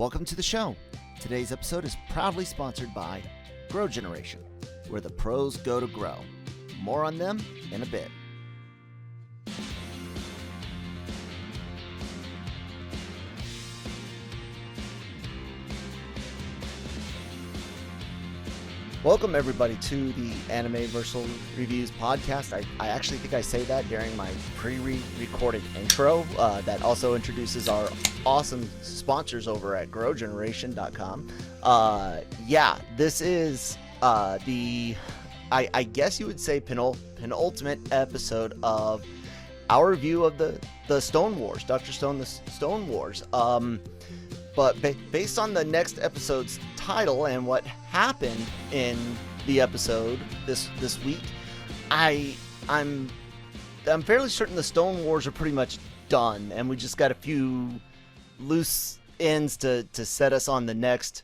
Welcome to the show. Today's episode is proudly sponsored by Grow Generation, where the pros go to grow. More on them in a bit. Welcome, everybody, to the Anime-Versal Reviews podcast. I actually think I say that during my pre-recorded intro that also introduces our awesome sponsors over at growgeneration.com. This is I guess you would say penultimate episode of our review of the Stone Wars, Dr. Stone, the Stone Wars. But based on the next episode's title and what happened in the episode this week, I'm fairly certain the Stone Wars are pretty much done, and we just got a few loose ends to set us on the next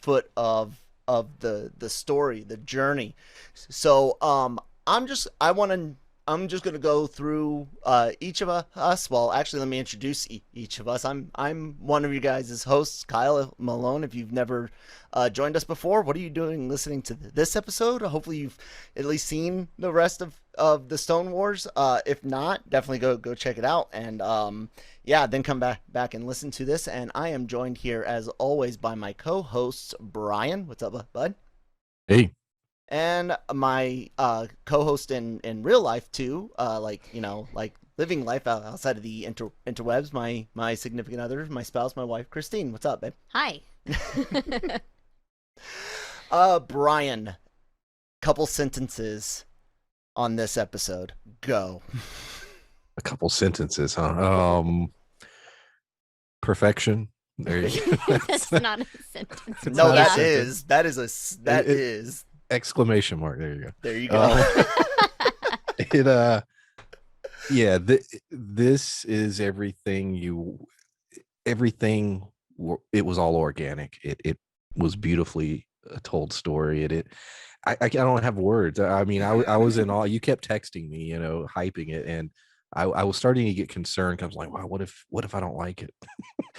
foot of the story, the journey. So I'm just going to go through each of us. Well, actually, let me introduce each of us. I'm one of you guys' hosts, Kyle Malone. If you've never joined us before, what are you doing listening to this episode? Hopefully, you've at least seen the rest of the Stone Wars. If not, definitely go check it out. And then come back and listen to this. And I am joined here, as always, by my co-hosts, Brian. What's up, bud? Hey. And my co-host in real life too, like living life outside of the interwebs, my significant other, my spouse, my wife, Christine. What's up, babe? Hi. Brian, couple sentences on this episode. Go. A couple sentences, huh? Perfection. There you go. That's not a sentence. No, that is. Exclamation mark. There you go. There you go. This is everything it was all organic. It was beautifully told story. I don't have words. I mean, I was in awe. You kept texting me, hyping it, and I was starting to get concerned because I was like, wow, what if I don't like it?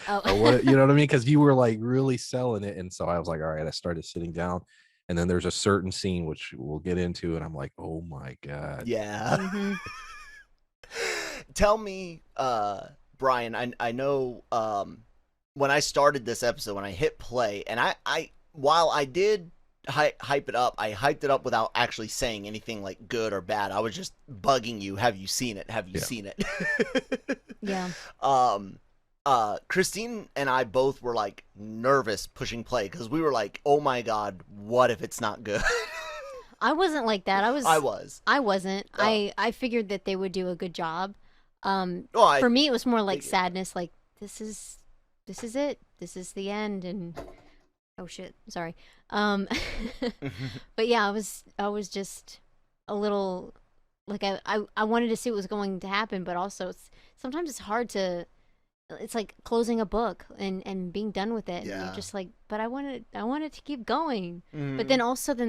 Oh. Or what, you know what I mean? Because you were like really selling it, and so I was like, all right. I started sitting down. And then there's a certain scene which we'll get into, and I'm like, oh my God. Yeah. Mm-hmm. Tell me, Brian, I know when I started this episode, when I hit play, and while I did hype it up, I hyped it up without actually saying anything like good or bad. I was just bugging you. Have you seen it? Have you seen it? Yeah. Christine and I both were like nervous pushing play because we were like, oh my God, what if it's not good? I wasn't like that. I wasn't. Oh. I figured that they would do a good job. For For me, it was more like sadness. Like this is it. This is the end. And oh shit, sorry. But yeah, I was just a little like I wanted to see what was going to happen, but also sometimes it's hard to. It's like closing a book and being done with it. Yeah. And you're just like, but I want it to keep going. Mm. But then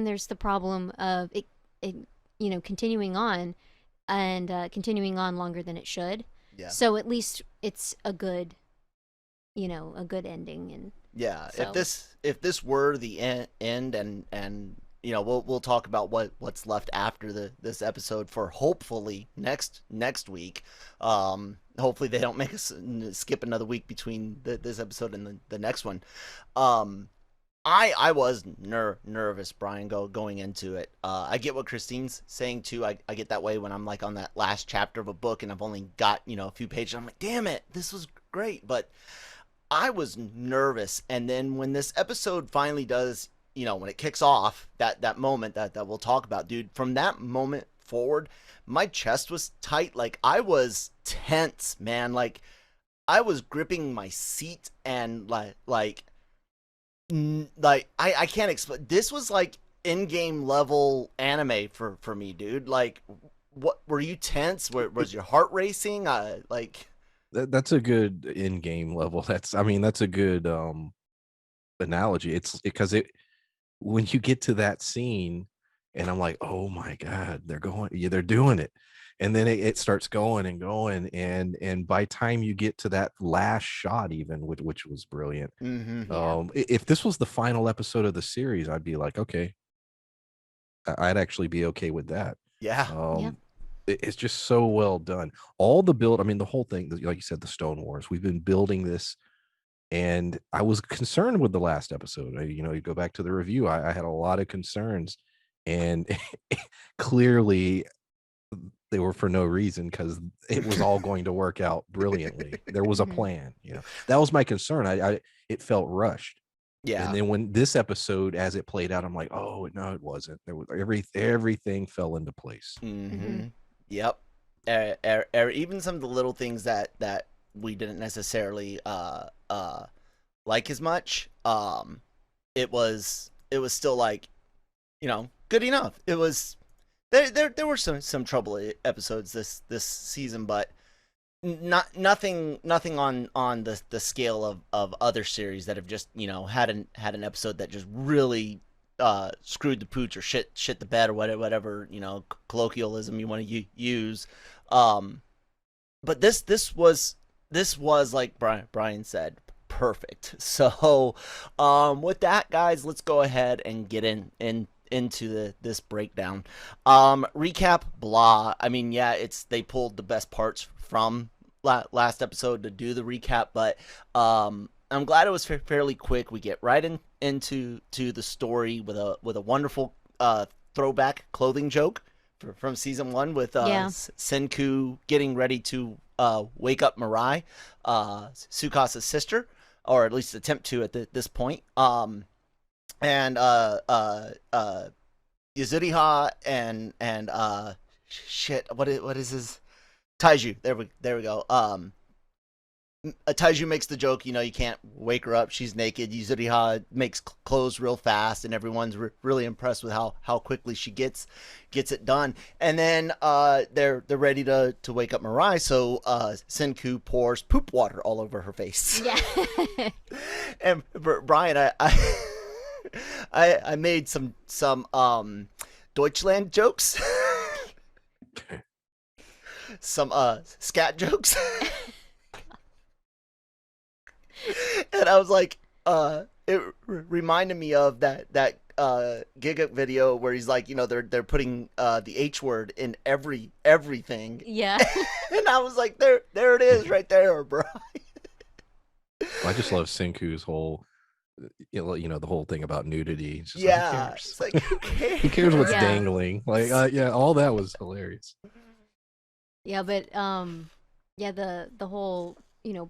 there's the problem of it continuing on and continuing on longer than it should. Yeah. So at least it's a good ending. And yeah, so. if this were the end and we'll talk about what's left after this episode for hopefully next week. Hopefully they don't make us skip another week between this episode and the next one. I was nervous, Brian, going into it. I get what Christine's saying too. I get that way when I'm like on that last chapter of a book and I've only got a few pages. I'm like, damn it, this was great, but I was nervous. And then when this episode finally does, when it kicks off, that moment that we'll talk about, dude, from that moment forward, my chest was tight. Like I was tense, man. Like I was gripping my seat and I can't explain. This was like in-game level anime for me, dude. Like, what were you tense? Was your heart racing? That's a good in-game level. That's a good analogy. It's because when you get to that scene and I'm like, oh my God, they're doing it. and then it starts going and going, and by time you get to that last shot, even which was brilliant. Yeah. If this was the final episode of the series, I'd be like, okay, I'd actually be okay with that. Yeah. Yeah. It's just so well done. All the build, I mean, the whole thing, like you said, the Stone Wars, we've been building this, and I was concerned with the last episode. You go back to the review, I had a lot of concerns, and clearly they were for no reason, because it was all going to work out brilliantly. There was a plan. That was my concern. It felt rushed. Yeah. And then when this episode, as it played out, I'm like, oh no, it wasn't. There was everything fell into place. Yep. Even some of the little things that we didn't necessarily like as much, it was still like, good enough. It was there were some trouble episodes this season, but nothing on the scale of other series that have just had an episode that just really screwed the pooch or shit the bed or whatever colloquialism you want to use. But this was like Brian said, perfect. So with that, guys, let's go ahead and get into this breakdown. Recap, blah. I mean, yeah, they pulled the best parts from last episode to do the recap, but I'm glad it was fairly quick. We get right into the story with a wonderful throwback clothing joke from season 1 with Senku getting ready to wake up Mirai, Tsukasa's sister, or at least attempt to at this point. And Yuzuriha and shit, what is his Taiju? There we go. Taiju makes the joke, you can't wake her up, she's naked. Yuzuriha makes clothes real fast, and everyone's really impressed with how quickly she gets it done. And then they're ready to wake up Mirai, so Senku pours poop water all over her face. Yeah. And Brian, I made some Deutschland jokes. Some scat jokes. And I was like, it reminded me of that Giga video where he's like, they're putting the H word in everything. Yeah. And I was like, there it is right there, bro. I just love Senku's whole, the whole thing about nudity. It's just Yeah, like, who cares? it's like, who cares? Who cares what's dangling? Like, all that was hilarious. Yeah, but the whole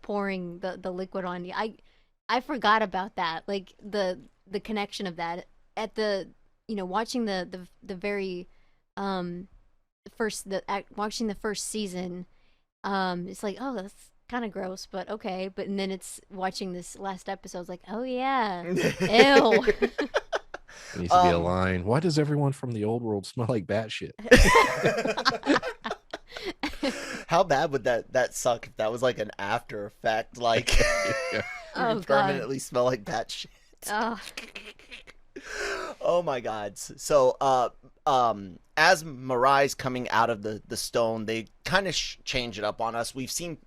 pouring the liquid on you. I forgot about that. Like the connection of that at the watching the very watching the first season. It's like, oh, that's kind of gross, but okay. But and then it's watching this last episode. It's like, oh yeah, ew. There needs to be a line. Why does everyone from the old world smell like bat shit? How bad would that suck if that was like an after effect, like Oh, permanently smell like bat shit? Oh. Oh my god. So as Mirai's coming out of the stone, they kind of change it up on us. We've seen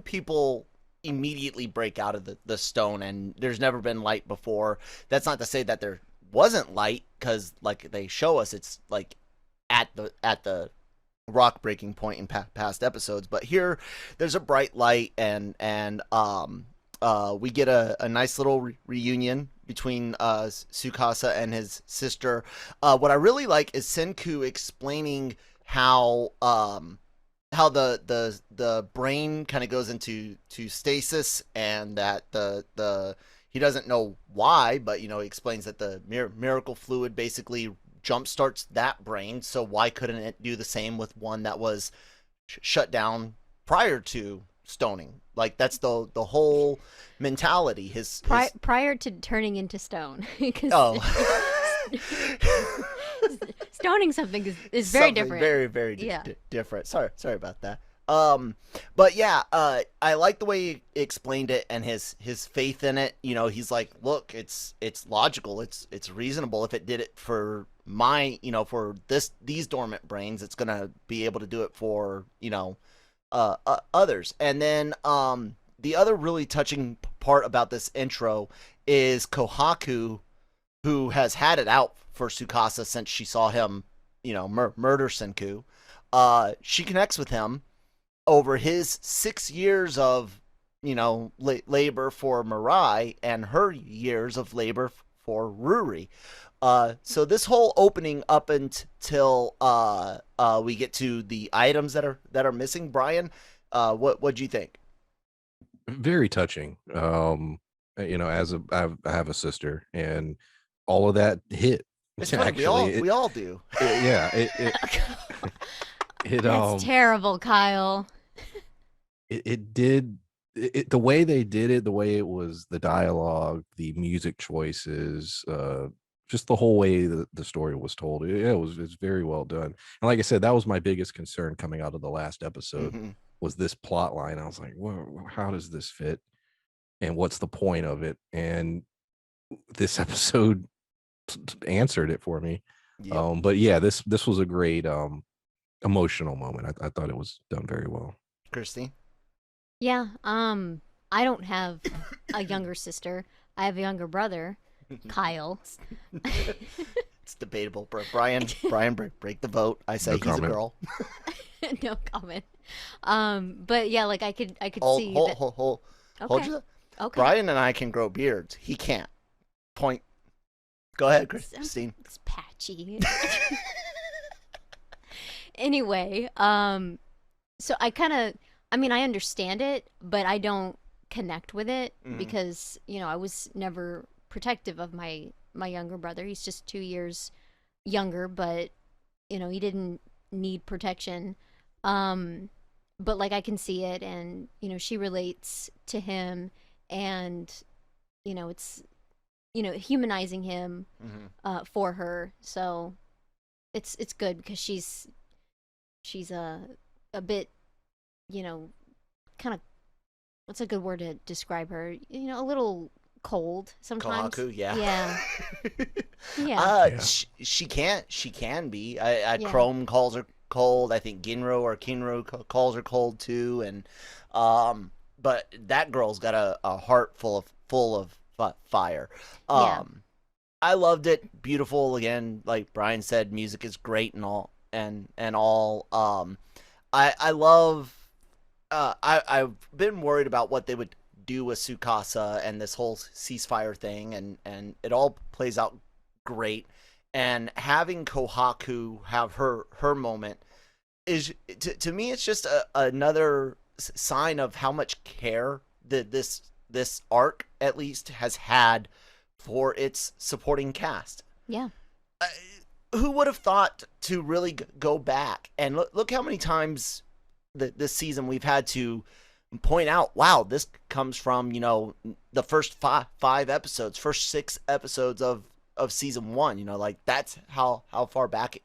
people immediately break out of the stone, and there's never been light before. That's not to say that there wasn't light, because like they show us, it's like at the rock breaking point in past episodes, but here there's a bright light, and we get a nice little reunion between Tsukasa and his sister. What I really like is Senku explaining how the brain kind of goes into stasis, and that the he doesn't know why, but he explains that the miracle fluid basically jumpstarts that brain, so why couldn't it do the same with one that was shut down prior to stoning? Like, that's the whole mentality. Prior to turning into stone. Stoning something is very different. Very, very different. Sorry about that. But yeah, I like the way he explained it and his faith in it. You know, he's like, look, it's logical, it's reasonable. If it did it for for these dormant brains, it's gonna be able to do it for others. And then the other really touching part about this intro is Kohaku, who has had it out for Tsukasa since she saw him, murder Senku. She connects with him over his 6 years of, labor for Mirai and her years of labor for Ruri. So this whole opening up until we get to the items that are missing, Brian, what do you think? Very touching. I have a sister, and all of that hit. It's funny, actually, we all do. That's terrible, Kyle. It did the way they did it, the way it was, the dialogue, the music choices, just the whole way the story was told. It's very well done. And like I said, that was my biggest concern coming out of the last episode, was this plot line. I was like, whoa, how does this fit? And what's the point of it? And this episode answered it for me. Yep. But yeah, this was a great emotional moment. I thought it was done very well. Christine? Yeah, I don't have a younger sister. I have a younger brother, Kyle. It's debatable. Brian, break the vote. I say he's a girl. No comment. But yeah, like I could see. Hold. Okay. Hold you. Okay. Brian and I can grow beards. He can't. Point. Go ahead, Christine. It's patchy. Anyway, so I understand it, but I don't connect with it because, I was never protective of my younger brother. He's just 2 years younger, but, he didn't need protection. But like I can see it, and, she relates to him, and, it's, humanizing him for her. So it's good because she's a bit, kind of, what's a good word to describe her? A little cold sometimes. Kohaku, yeah. Yeah. She can be. Chrome calls her cold. I think Ginro or Kinro calls her cold too. And but that girl's got a heart full of fire. I loved it. Beautiful. Again, like Brian said, music is great and all. I love. I've been worried about what they would do with Tsukasa and this whole ceasefire thing, and it all plays out great. And having Kohaku have her moment is, to me, it's just another sign of how much care that this arc at least has had for its supporting cast. Yeah. Who would have thought to really go back and look how many times this season we've had to point out, wow, this comes from, the first five episodes, first 6 episodes of season 1, like that's how far back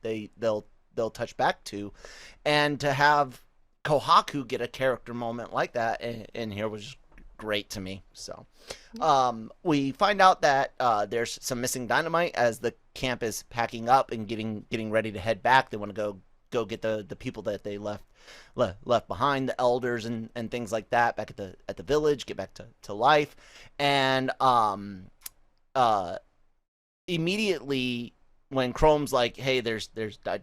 they'll touch back to. And to have Kohaku get a character moment like that in here was just great to me. So we find out that there's some missing dynamite as the camp is packing up and getting ready to head back. They want to go get the people that they left behind, the elders and things like that, back at the village, get back to life. And immediately when Chrome's like, hey, there's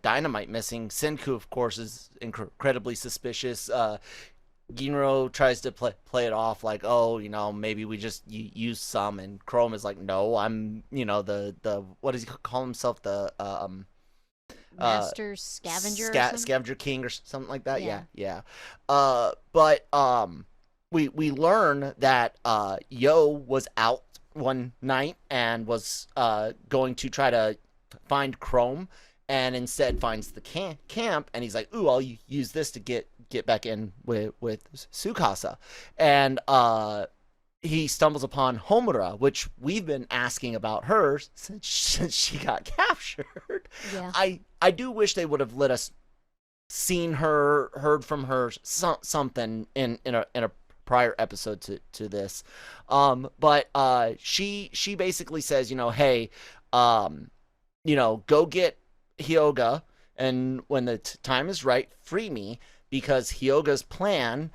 dynamite missing, Senku of course is incredibly suspicious. Ginro tries to play it off like, oh, maybe we just use some, and Chrome is like, no, I'm, the what does he call himself, the Master Scavenger, Scavenger King or something like that. Yeah. But we learn that Yo was out one night and was going to try to find Chrome, and instead finds the camp, and he's like, ooh, I'll use this to get back in with Tsukasa. And he stumbles upon Homura, which we've been asking about her since she got captured. Yeah. I do wish they would have let us seen her, heard from her, something in a prior episode to this. But she basically says, hey, go get Hyoga, and when the time is right, free me, because Hyoga's plan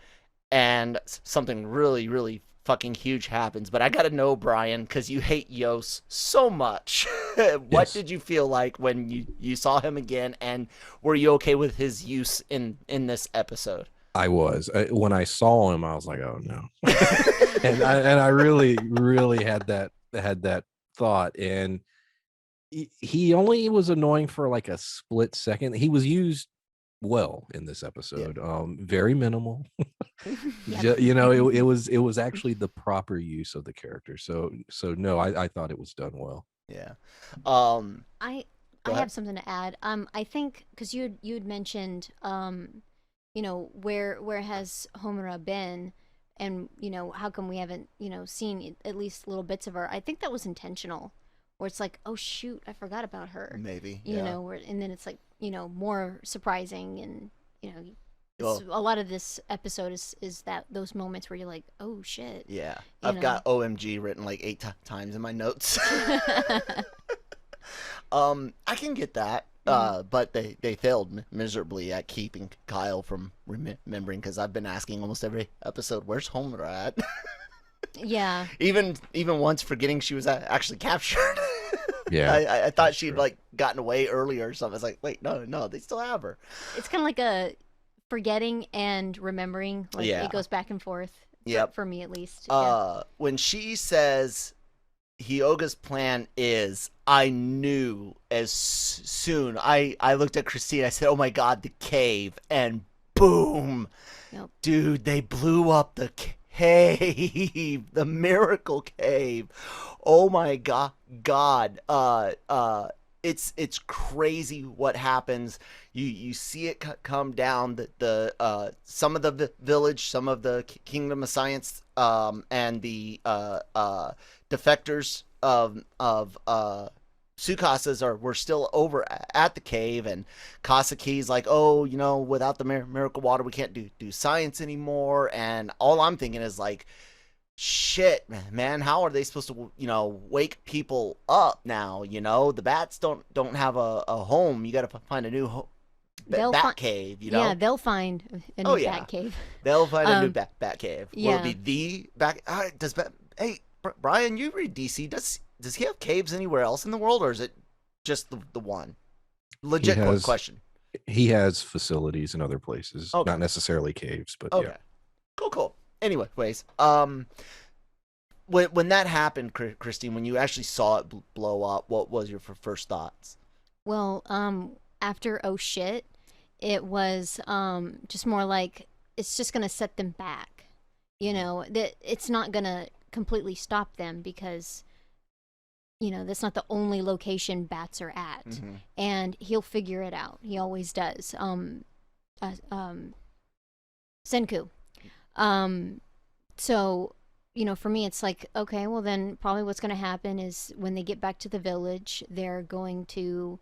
and something really, really fucking huge happens. But I gotta know, Brian, because you hate Yos so much. What Yes. did you feel like when you saw him again, and were you okay with his use in this episode? I was. When I saw him, I was like, "Oh no," and I really, really had that thought. And he only was annoying for like a split second. He was used well in this episode. Very minimal. Yep. It was actually the proper use of the character. So no, I thought it was done well. Yeah. I Go I ahead. have something to add. I think because you'd mentioned where has Homura been, and how come we haven't seen at least little bits of her. I think that was intentional, where it's like, oh shoot, I forgot about her. Maybe. And then it's like more surprising, and Well, a lot of this episode is that those moments where you're like, oh shit. yeah. You I've know. got OMG written like 8 times in my notes. I can get that. But they failed miserably at keeping Kyle from remembering, because I've been asking almost every episode, "Where's Homer at?" Yeah. even once forgetting she was actually captured. Yeah, I thought that's she'd true. like gotten away earlier or something. I was like, wait, no, they still have her. It's kind of like a forgetting and remembering. Like Yeah. it goes back and forth. Yep. For me at least. Yeah. When she says Hyoga's plan is, I knew as soon. I looked at Christine. I said, "Oh my God, the cave!" And boom, Yep. dude, they blew up the cave, the miracle cave. Oh my God. It's crazy what happens. You see it come down. The some of the village, some of the Kingdom of Science, and the defectors of Sukasa's were still over at the cave, and Kasaki's like, oh, without the miracle water, we can't do science anymore. And all I'm thinking is like, shit, man, how are they supposed to, wake people up now? The bats don't have a home. You got to find a new bat cave. Yeah, they'll find a new Oh, yeah. bat cave. They'll find a new bat cave. Will yeah. it be the bat? Hey, Brian, you read DC. Does he have caves anywhere else in the world, or is it just the one? Legit question. He has facilities in other places, Okay. not necessarily caves, but Okay. yeah. Cool. Anyways, when that happened, Christine, when you actually saw it blow up, what was your first thoughts? Well, after oh shit, it was just more like it's just gonna set them back. That it's not gonna completely stop them, because that's not the only location bats are at. Mm-hmm. And he'll figure it out. He always does. Senku. So, for me, it's like, okay, well, then probably what's going to happen is when they get back to the village, they're going to,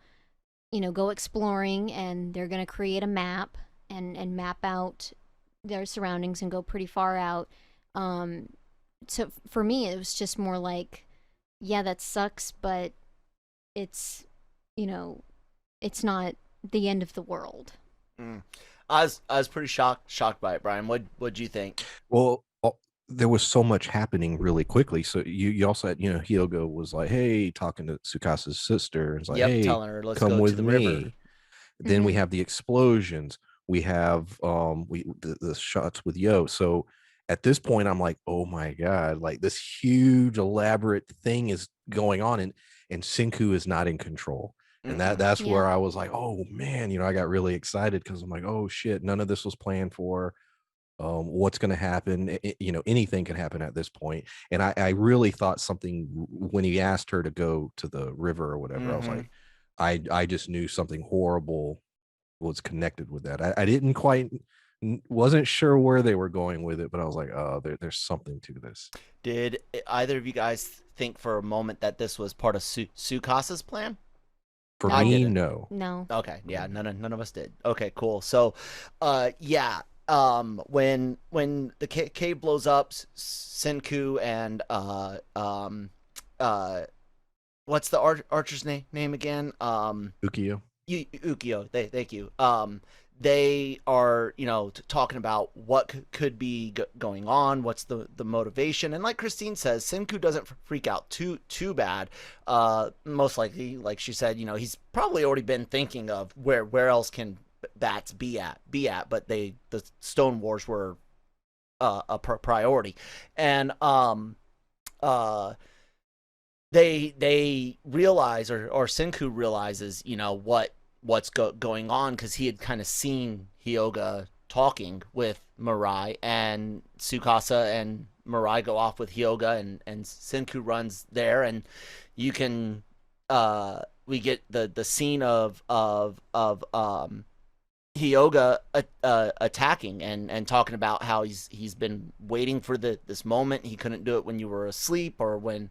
go exploring, and they're going to create a map and map out their surroundings and go pretty far out. So for me, it was just more like, yeah, that sucks, but it's, it's not the end of the world. I was pretty shocked by it, Brian. What'd you think? Well, there was so much happening really quickly. So you also had, Hyogo was like, hey, talking to Tsukasa's sister. It's like, Yep, hey, telling her, let's come go with to the me. river. Then we have the explosions. We have the shots with Yo. So at this point, I'm like, oh my God, like this huge elaborate thing is going on, and Senku is not in control. And that's where I was like, oh man, I got really excited, because I'm like, oh shit, none of this was planned for. What's going to happen? Anything can happen at this point. And I really thought something, when he asked her to go to the river or whatever, I was like, I just knew something horrible was connected with that. I didn't quite, wasn't sure where they were going with it, but I was like, oh, there's something to this. Did either of you guys think for a moment that this was part of Sukasa's plan? For I me, didn't. no. No. Okay, yeah, none of us did. Okay, cool. So, yeah, when the cave blows up, Senku and what's the archer's name again? Ukiyo. Ukio. Thank you. They are, talking about what could be going on, what's the motivation, and like Christine says, Senku doesn't freak out too bad. Most likely, like she said, he's probably already been thinking of where else can bats be at, but the Stone Wars were a priority, and they realize, or Senku realizes, what's going on, because he had kind of seen Hyoga talking with Mirai, and Tsukasa and Mirai go off with Hyoga, and Senku runs there, and you can we get the scene of Hyoga attacking and talking about how he's been waiting for this moment. He couldn't do it when you were asleep, or when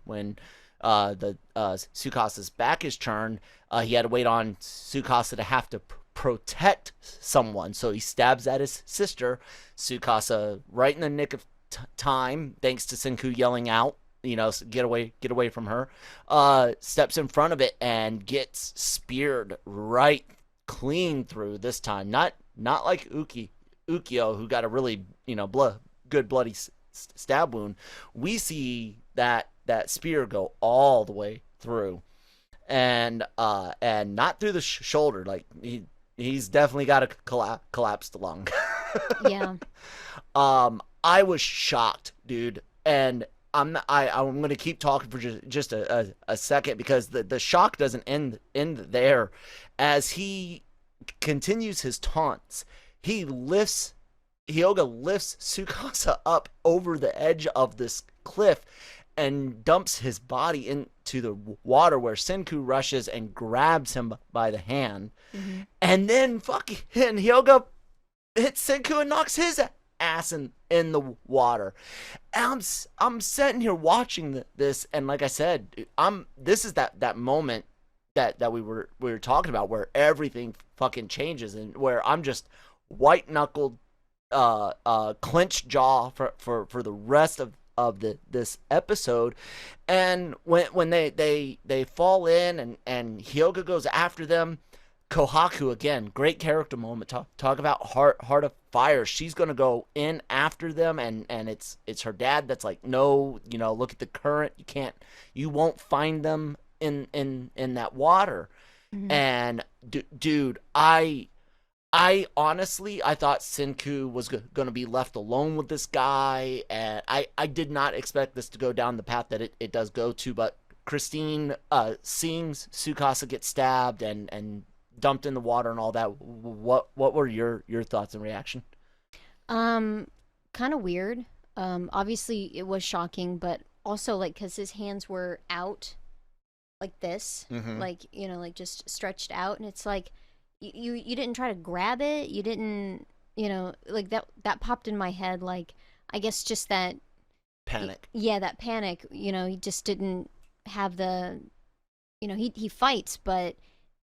the Tsukasa's back is turned. He had to wait on Tsukasa to have to protect someone, so he stabs at his sister. Tsukasa, right in the nick of time, thanks to Senku yelling out, get away from her, steps in front of it and gets speared right clean through this time. Not like Ukio, who got a really good bloody stab wound. We see that spear go all the way through, and not through the shoulder. Like he's definitely got a collapsed lung. Yeah. I was shocked, dude, and I'm gonna keep talking for just a second, because the shock doesn't end there. As he continues his taunts, Hyoga lifts Tsukasa up over the edge of this cliff and dumps his body into the water, where Senku rushes and grabs him by the hand. Mm-hmm. And then Hyoga hits Senku and knocks his ass in the water. And I'm sitting here watching this, and like I said, this is that moment that we were talking about, where everything fucking changes, and where I'm just white knuckled, clenched jaw for the rest of this episode. And when they fall in, and Hyoga goes after them, Kohaku, again, great character moment. Talk about heart of fire. She's gonna go in after them, and it's her dad that's like, no, look at the current. You won't find them in that water. Mm-hmm. And dude, I honestly, I thought Senku was gonna be left alone with this guy, and I did not expect this to go down the path that it does go to. But Christine, seeing Tsukasa get stabbed and dumped in the water and all that, what were your thoughts and reaction? Kind of weird. Obviously it was shocking, but also like, because his hands were out like this, Mm-hmm. like like just stretched out, and it's like you didn't try to grab it, you didn't, like that popped in my head, like I guess just that Panic. Yeah, that panic. He just didn't have the, he fights, but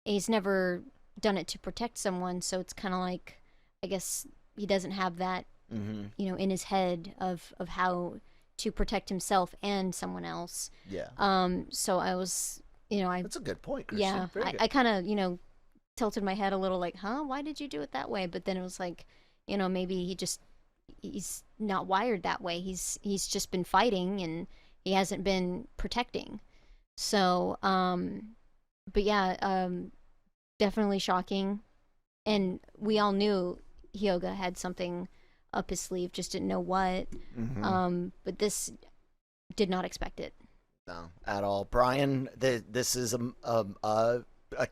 he's never done it to protect someone, so it's kind of like, I guess he doesn't have that, Mm-hmm. in his head of how to protect himself and someone else. Yeah. So I was, That's a good point, Christian. yeah, Very good. I kind of, tilted my head a little, like, huh, why did you do it that way? But then it was like, maybe he's not wired that way. He's just been fighting, and he hasn't been protecting. So, but yeah, definitely shocking. And we all knew Hyoga had something up his sleeve, just didn't know what. Mm-hmm. But this, did not expect it. No, at all. Brian, this is a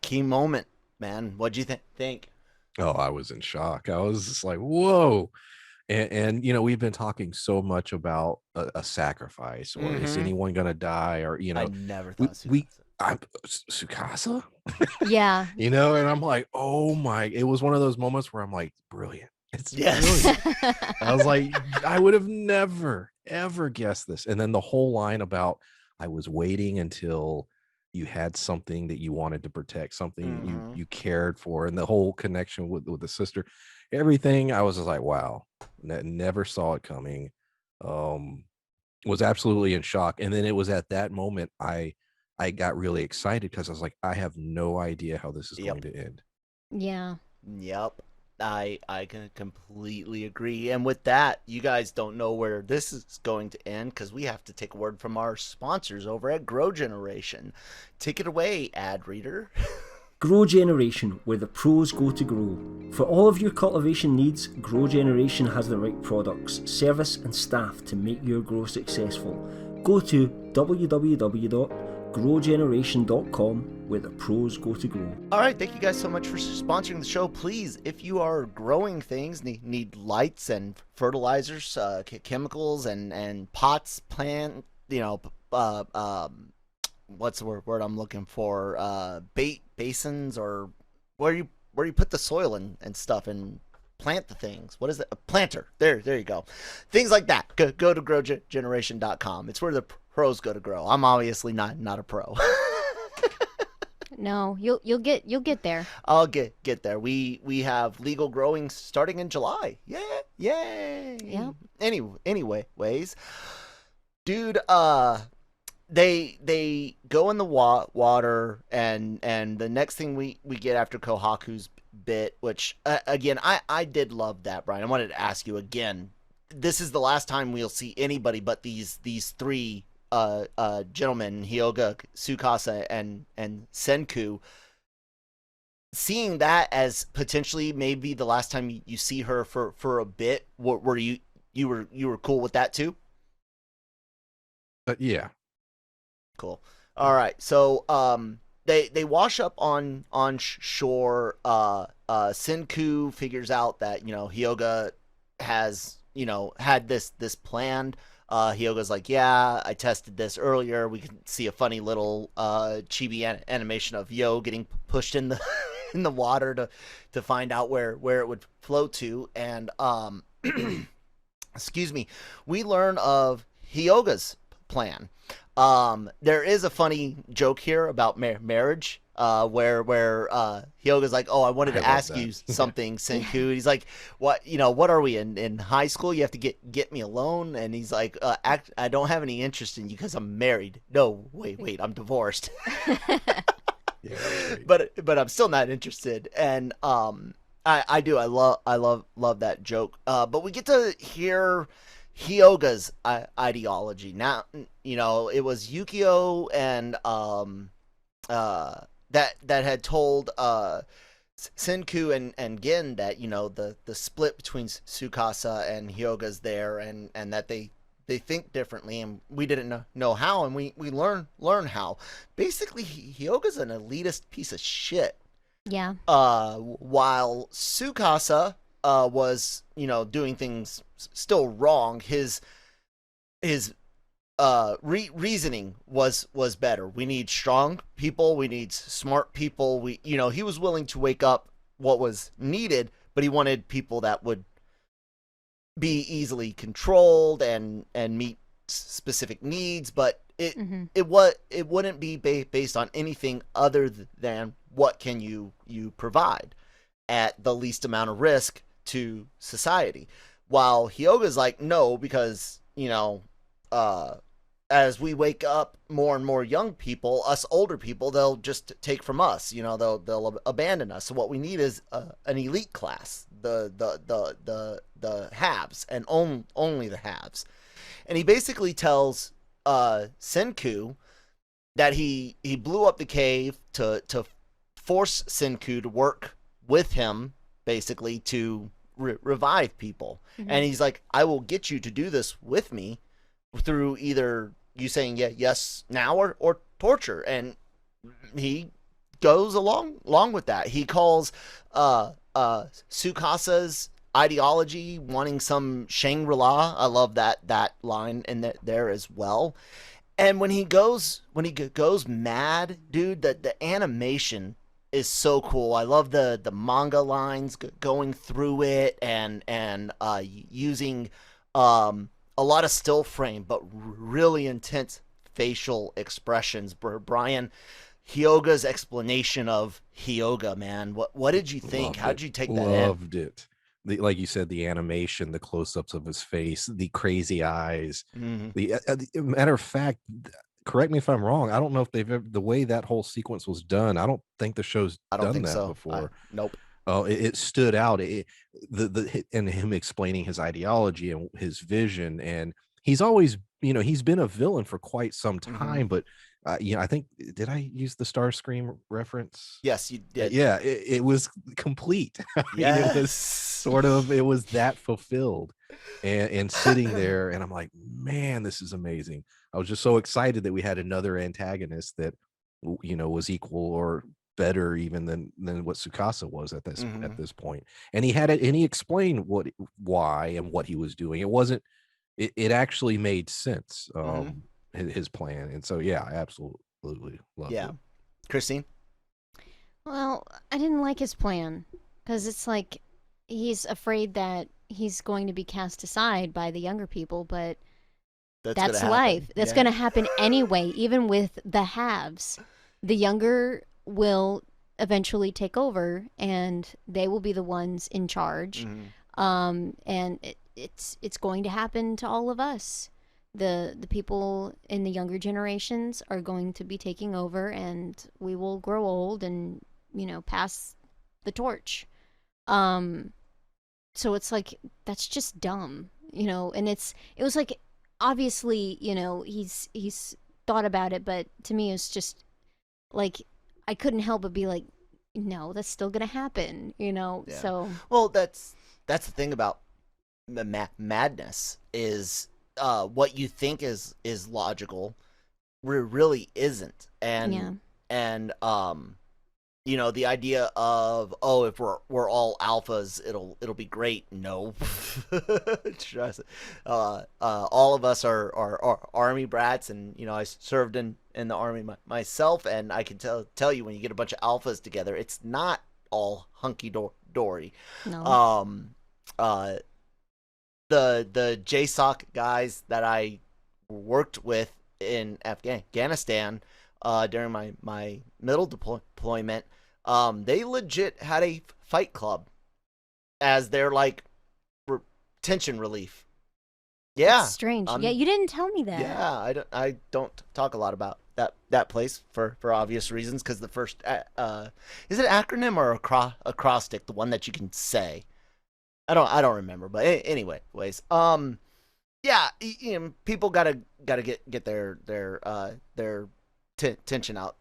key moment, man. What'd you think? Oh, I was in shock. I was just like, whoa. And we've been talking so much about a sacrifice, or is Mhm. anyone gonna die, or I never we, thought we Tsukasa. Tsukasa, Yeah. and I'm like, oh my, it was one of those moments where I'm like, brilliant. It's Yes. brilliant. I was like, I would have never ever guessed this. And then the whole line about, I was waiting until you had something that you wanted to protect, something Mhm. you cared for, and the whole connection with the sister, everything. I was just like, wow, never saw it coming. Was absolutely in shock. And then it was at that moment I got really excited because I was like, I have no idea how this is Yep. going to end. Yeah. Yep. I can completely agree. And with that, you guys don't know where this is going to end because we have to take a word from our sponsors over at Grow Generation. Take it away, ad reader. Grow Generation, where the pros go to grow. For all of your cultivation needs, Grow Generation has the right products, service and staff to make your grow successful. Go to www.growgeneration.com, where the pros go to grow. All right, thank you guys so much for sponsoring the show. Please, if you are growing things, need lights and fertilizers, chemicals and pots, plant, what's the word I'm looking for? Basins, or where you put the soil and stuff and plant the things. What is it? A planter. There you go. Things like that. Go to growgeneration.com. It's where the pros go to grow. I'm obviously not a pro. No, you'll get there. I'll get there. We have legal growing starting in July. Yeah, yay. Yeah. Anyways, dude, they go in the water, and the next thing we get after Kohaku's bit, which again I did love that, Brian. I wanted to ask you again. This is the last time we'll see anybody but these three gentlemen, Hyoga, Tsukasa, and Senku. Seeing that as potentially maybe the last time you see her for a bit, were you were cool with that too? Yeah. Cool. All right. So they wash up on shore. Senku figures out that Hyoga has had this planned. Hyoga's like, yeah, I tested this earlier. We can see a funny little chibi animation of Yo getting pushed in the in the water to find out where it would flow to, and excuse me, we learn of Hyoga's plan. There is a funny joke here about marriage, where Hyoga's like, "Oh, I wanted to ask you something, Senku." He's like, "What? What are we in high school? You have to get me alone." And he's like, "I don't have any interest in you because I'm married." No, wait, I'm divorced. Yeah, but I'm still not interested. And I love that joke. But we get to hear Hyoga's ideology. Now, it was Yukio and that had told Senku and Gin that the split between Tsukasa and Hyoga's there, and that they think differently, and we didn't know how, and we learn how. Basically, Hyoga's an elitist piece of shit. Yeah. While Tsukasa was doing things still wrong, his reasoning was better. We need strong people, we need smart people. He was willing to wake up what was needed, but he wanted people that would be easily controlled and meet specific needs, but it wouldn't be based on anything other than what can you provide at the least amount of risk to society. While Hyoga's like, no, because as we wake up more and more young people, us older people, they'll just take from us. They'll abandon us. So what we need is an elite class, the haves, and only the haves. And he basically tells Senku that he blew up the cave to force Senku to work with him, basically to revive people. Mm-hmm. And he's like, I will get you to do this with me through either you saying yes now or torture. And he goes along with that. He calls Tsukasa's ideology wanting some Shangri-La. I love that line in there as well. And when he goes mad, dude, the animation is so cool. I love the manga lines going through it, and using a lot of still frame but really intense facial expressions. Brian, Hyoga's explanation of Hyoga, man. What did you think? How did you take that in? Loved it. Like you said, the animation, the close-ups of his face, the crazy eyes. The matter of fact, correct me if I'm wrong, I don't know if they've ever, the way that whole sequence was done, I don't think the show's I don't done think that so. before. Nope. Oh, it stood out. And him explaining his ideology and his vision, and he's always, he's been a villain for quite some time. But I think, did I use the Starscream reference? Yes, you did. Yeah, it was complete. Yes. It was it was that fulfilled, and sitting there, and I'm like, man, this is amazing. I was just so excited that we had another antagonist that was equal or better even than what Tsukasa was at this point. And he had it, and he explained why and what he was doing. It wasn't, it actually made sense, his plan. And so yeah, I absolutely loved it. Christine? Well, I didn't like his plan, because it's like he's afraid that he's going to be cast aside by the younger people, but that's life. That's going to happen anyway, even with the haves. The younger will eventually take over, and they will be the ones in charge. And it's going to happen to all of us. The people in the younger generations are going to be taking over, and we will grow old and pass the torch. So it's like, that's just dumb, and it was like, obviously, he's thought about it, but to me it's just like, I couldn't help but be like, no, that's still gonna happen, so. Well, that's the thing about madness is, what you think is logical really isn't. And the idea of, if we're all alphas, it'll be great. No. All of us are army brats, and I served in the army myself, and I can tell you, when you get a bunch of alphas together, it's not all hunky dory. No. The JSOC guys that I worked with in Afghanistan during my middle deployment, they legit had a fight club as their tension relief. Yeah, that's strange. Yeah, you didn't tell me that. Yeah, I don't talk a lot about that place for obvious reasons, because the first is it acronym or acrostic, the one that you can say? I don't remember, but anyways, yeah, people gotta get their tension out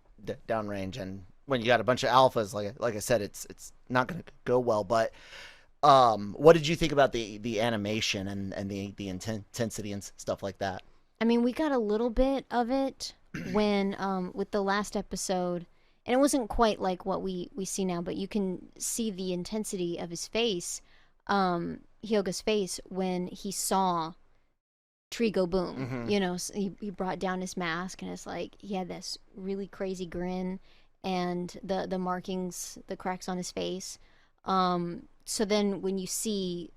downrange, and when you got a bunch of alphas, like I said, it's not gonna go well. But what did you think about the animation and the intensity and stuff like that? I mean, we got a little bit of it when with the last episode, and it wasn't quite like what we see now, but you can see the intensity of his face, Hyoga's face, when he saw tree go boom. So he brought down his mask, and it's like he had this really crazy grin, and the markings, the cracks on his face. So then when you see,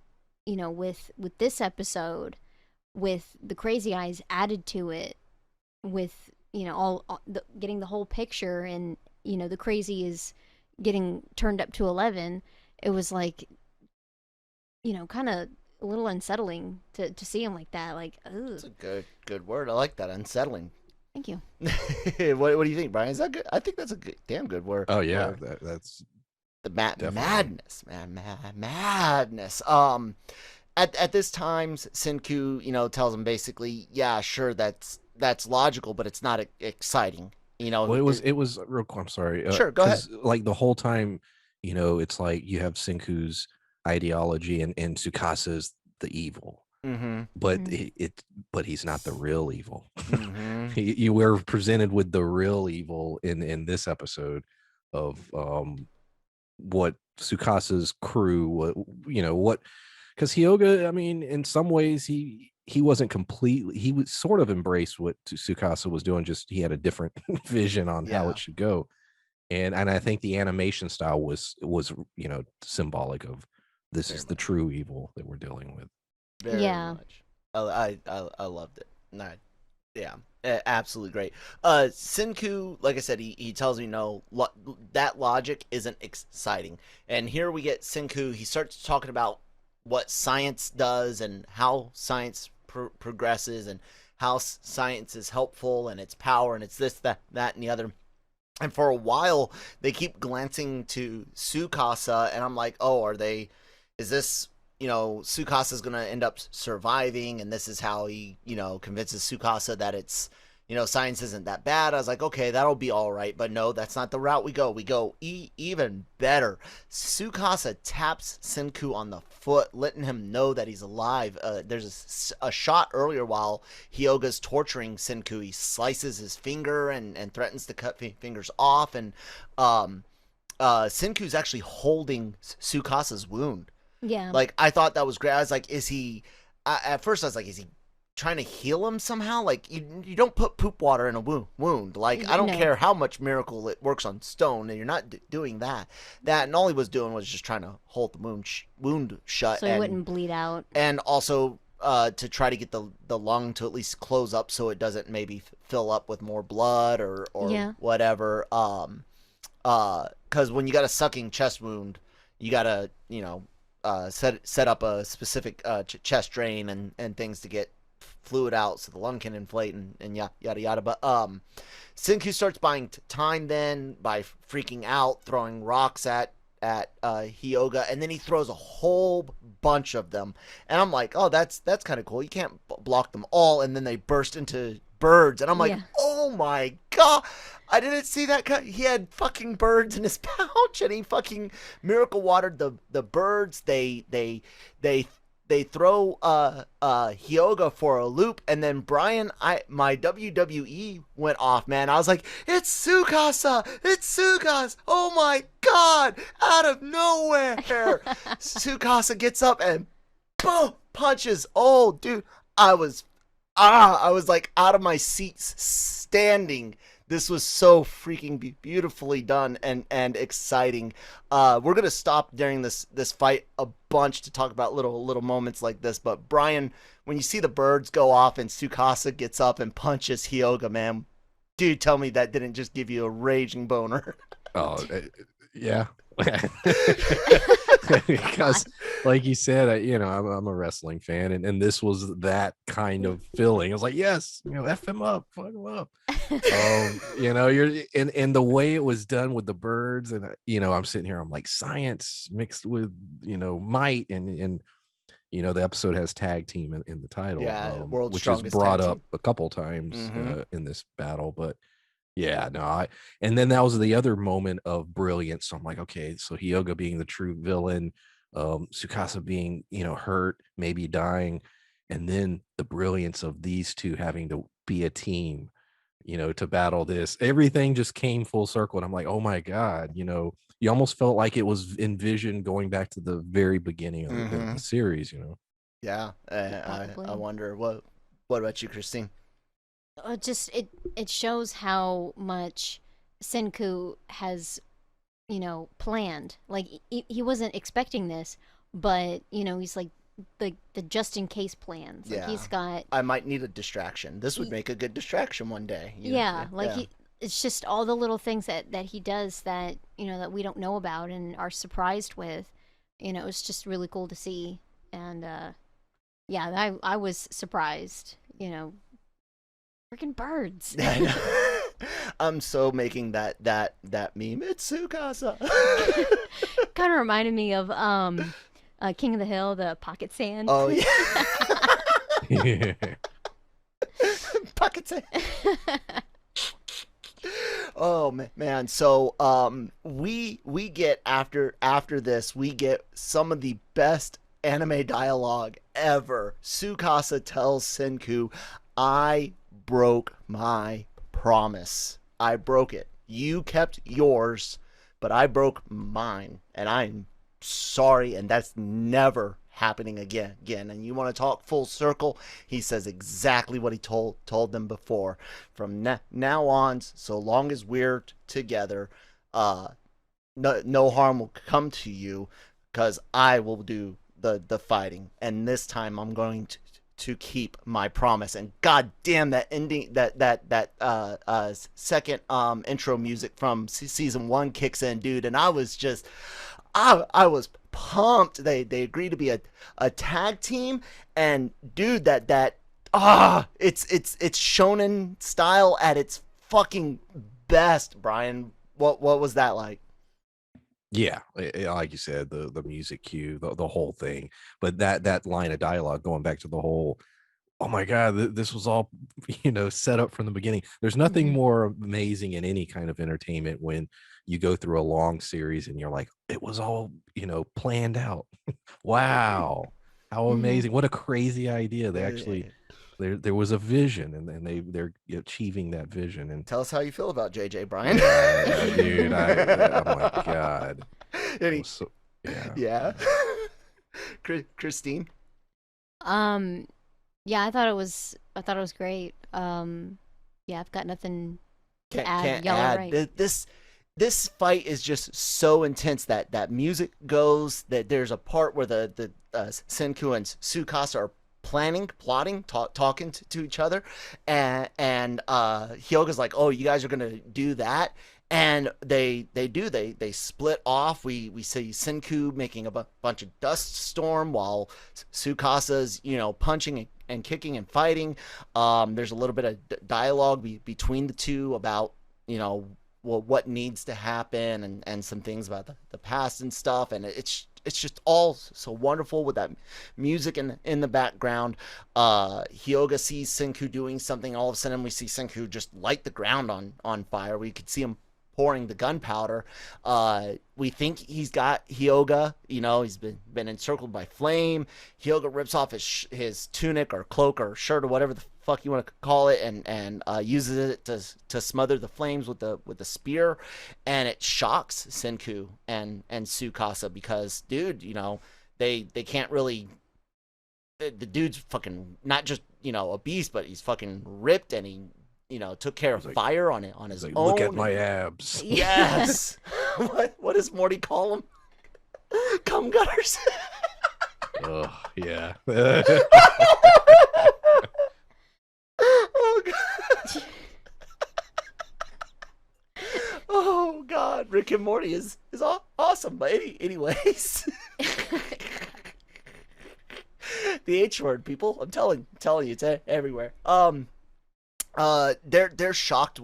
with this episode, with the crazy eyes added to it, with getting the whole picture, and the crazy is getting turned up to 11, it was like, kind of a little unsettling to see him like that. Like, ugh. That's a good word. I like that, unsettling. Thank you. What do you think, Brian? Is that good? I think that's a damn good word. Oh yeah, that's the madness, man, madness. At this time, Senku, tells him basically, yeah, sure, that's logical, but it's not exciting. Well, it was real. I'm sorry. Sure, go ahead. Like the whole time, it's like you have Senku's ideology, and Tsukasa's the evil. But but he's not the real evil. You were presented with the real evil in this episode of what Tsukasa's crew, what, because Hyoga, I mean, in some ways he wasn't completely, he was sort of embraced what Tsukasa was doing, just he had a different vision on how it should go. And I think the animation style was symbolic of this is the true evil that we're dealing with. Very much. I loved it. Yeah, absolutely great. Senku, like I said, he tells me no, that logic isn't exciting. And here we get Senku. He starts talking about what science does and how science progresses and how science is helpful and its power and it's this, that, and the other. And for a while, they keep glancing to Tsukasa, and I'm like, oh, is this, Tsukasa's going to end up surviving, and this is how he, convinces Tsukasa that it's, science isn't that bad. I was like, okay, that'll be all right. But no, that's not the route we go. We go even better. Tsukasa taps Senku on the foot, letting him know that he's alive. There's a shot earlier while Hyoga's torturing Senku. He slices his finger and threatens to cut fingers off. And Senku's actually holding Tsukasa's wound. Yeah. Like, I thought that was great. I was like, at first I was like, is he trying to heal him somehow? Like, you don't put poop water in a wound. Like, I don't care how much miracle it works on stone, and you're not doing that. And all he was doing was just trying to hold the wound shut. So he wouldn't bleed out. And also to try to get the lung to at least close up so it doesn't maybe fill up with more blood or whatever. Because when you got a sucking chest wound, you got to, set up a specific chest drain and things to get fluid out so the lung can inflate and yada yada. But Senku starts buying time then by freaking out, throwing rocks at Hyoga, and then he throws a whole bunch of them, and I'm like, oh, that's kind of cool. You can't block them all, and then they burst into birds, and I'm like, oh my god, I didn't see that. He had fucking birds in his pouch, and he fucking miracle watered the birds. They throw Hyoga for a loop, and then Brian, my WWE went off, man. I was like, it's Tsukasa! It's Tsukasa! Oh my god! Out of nowhere! Tsukasa gets up and boom! Punches. Oh, dude. I was like out of my seat standing. This was so freaking beautifully done and exciting. We're gonna stop during this fight a bunch to talk about little moments like this. But Brian, when you see the birds go off and Tsukasa gets up and punches Hyoga, man, dude, tell me that didn't just give you a raging boner. Oh, yeah. Because like you said, I'm a wrestling fan, and this was that kind of feeling. I was like, yes, F him up, fuck him up. You're and the way it was done with the birds, and I'm sitting here, I'm like, science mixed with might, and the episode has tag team in the title, world's which is strongest brought tag up team. a couple times in this battle, but yeah, no, and then that was the other moment of brilliance. So I'm like, okay, so Hyoga being the true villain, Tsukasa being, hurt, maybe dying, and then the brilliance of these two having to be a team, to battle this. Everything just came full circle, and I'm like, oh my god, you almost felt like it was envisioned going back to the very beginning of the series, Yeah, I wonder what about you, Christine? It shows how much Senku has, planned. Like he wasn't expecting this, but he's like the just in case plans. Like he's got. I might need a distraction. This would make a good distraction one day. It's just all the little things that he does that that we don't know about and are surprised with. It's just really cool to see, and I was surprised. Freaking birds. I'm so making that meme. It's Tsukasa. Kind of reminded me of King of the Hill, the pocket sand. Oh yeah. Pocket sand. Oh man. So we get after this, we get some of the best anime dialogue ever. Tsukasa tells Senku, I broke my promise. I broke it. You kept yours, but I broke mine, and I'm sorry, and that's never happening again. And you want to talk full circle? He says exactly what he told them before. From now on, so long as we're together, no harm will come to you, because I will do the fighting, and this time I'm going to keep my promise. And god damn, that ending, that second intro music from season 1 kicks in, dude, and I was just I was pumped. They agreed to be a tag team, and dude, it's shonen style at its fucking best. Brian, what was that like? Yeah, like you said, the music cue, the whole thing. But that line of dialogue, going back to the whole, oh my god, this was all set up from the beginning. There's nothing more amazing in any kind of entertainment when you go through a long series and you're like, it was all planned out. Wow, how amazing! What a crazy idea! They actually there was a vision, and they're achieving that vision. And tell us how you feel about JJ, Brian. Dude, oh my god. Yeah. Christine. Yeah, I thought it was great. Yeah, I've got nothing to add. Can't Y'all are add. right. This fight is just so intense that music goes. That there's a part where the Senku and Tsukasa are plotting, talking to each other, and Hyoga's like, oh, you guys are gonna do that, and they split off. We see Senku making a bunch of dust storm while Tsukasa's punching and kicking and fighting. There's a little bit of dialogue between the two about what needs to happen, and some things about the past and stuff, and it's just all so wonderful with that music in the background. Hyoga sees Senku doing something. All of a sudden we see Senku just light the ground on fire. We could see him pouring the gunpowder. We think he's got Hyoga. He's been encircled by flame. Hyoga rips off his tunic or cloak or shirt or whatever the fuck you want to call it, and uses it to smother the flames with the spear, and it shocks Senku and Tsukasa because, dude, they can't really. The dude's fucking not just a beast, but he's fucking ripped, and he took care of fire on his own. Look at my abs. Yes. What does Morty call them? Cum gutters. Oh yeah. Oh god. Oh god. Rick and Morty is awesome. But anyways. The H word, people. I'm telling you, it's everywhere. They're shocked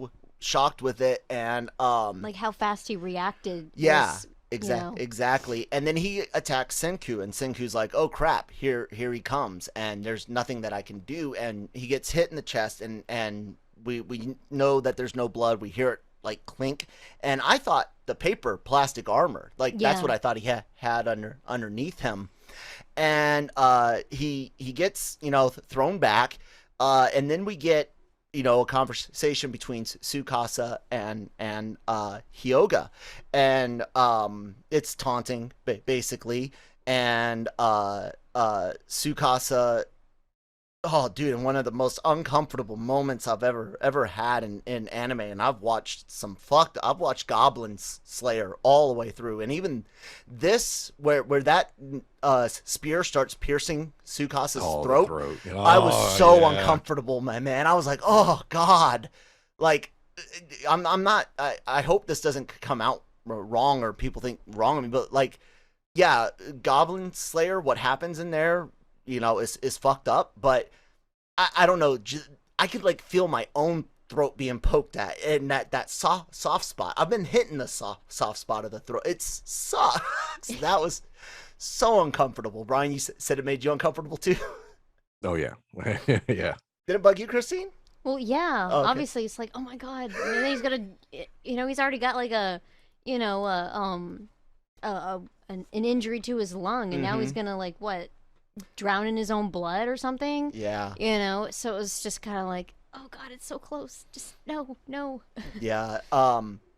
with it, and like how fast he reacted. Yeah, was, exactly. And then he attacks Senku, and Senku's like, "Oh crap! Here he comes!" And there's nothing that I can do. And he gets hit in the chest, and we know that there's no blood. We hear it like clink, and I thought the plastic armor, that's what I thought he had underneath him. And he gets thrown back, and then we get a conversation between Tsukasa and Hyoga, and it's taunting basically, and Tsukasa, oh dude, and one of the most uncomfortable moments I've ever had in anime, and I've watched Goblin Slayer all the way through, and even this where that spear starts piercing Tsukasa's throat. I was so uncomfortable, my man. I was like, oh god, like I'm not. I hope this doesn't come out wrong or people think wrong of me, but like, yeah, Goblin Slayer, what happens in there, is fucked up, but I don't know. I could like feel my own throat being poked at, and that soft spot. I've been hitting the soft spot of the throat. It sucks. That was so uncomfortable. Brian, you said it made you uncomfortable too? Oh yeah. Yeah. Did it bug you, Christine? Well, yeah. Oh, okay. Obviously, it's like, oh my god. And then he's gonna, he's already got like an injury to his lung, and now he's gonna like what? Drown in his own blood or something. Yeah. So it was just kind of like, oh god, it's so close. Just no. Yeah.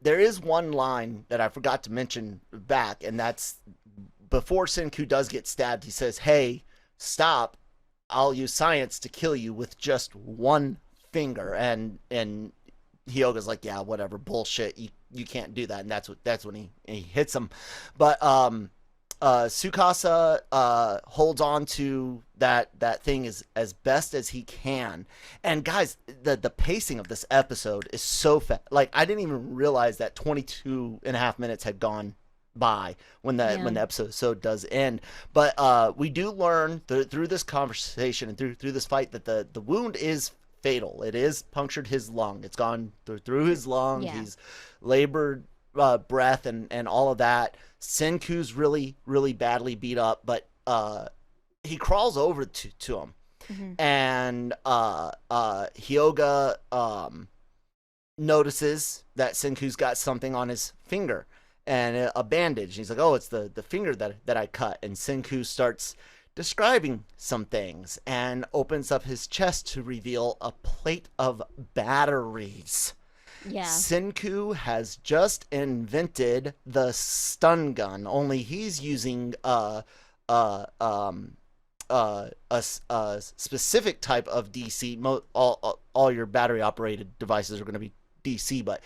There is one line that I forgot to mention back, and that's before Senku does get stabbed. He says, "Hey, stop! I'll use science to kill you with just one finger." And Hyoga's like, "Yeah, whatever, bullshit. You can't do that." And that's when he hits him. But Tsukasa holds on to that thing as best as he can. And guys, the pacing of this episode is so fast. Like, I didn't even realize that 22 and a half minutes had gone by when the episode does end. But we do learn through this conversation and through this fight that the wound is fatal. It is punctured his lung. It's gone through his lung. Yeah. He's labored breath and all of that. Senku's really, really badly beat up, but he crawls over to him. Mhm. And Hyoga notices that Senku's got something on his finger and a bandage. He's like, oh, it's the finger that I cut. And Senku starts describing some things and opens up his chest to reveal a plate of batteries. Yeah. Senku has just invented the stun gun, only he's using a specific type of DC. All your battery operated devices are going to be DC, but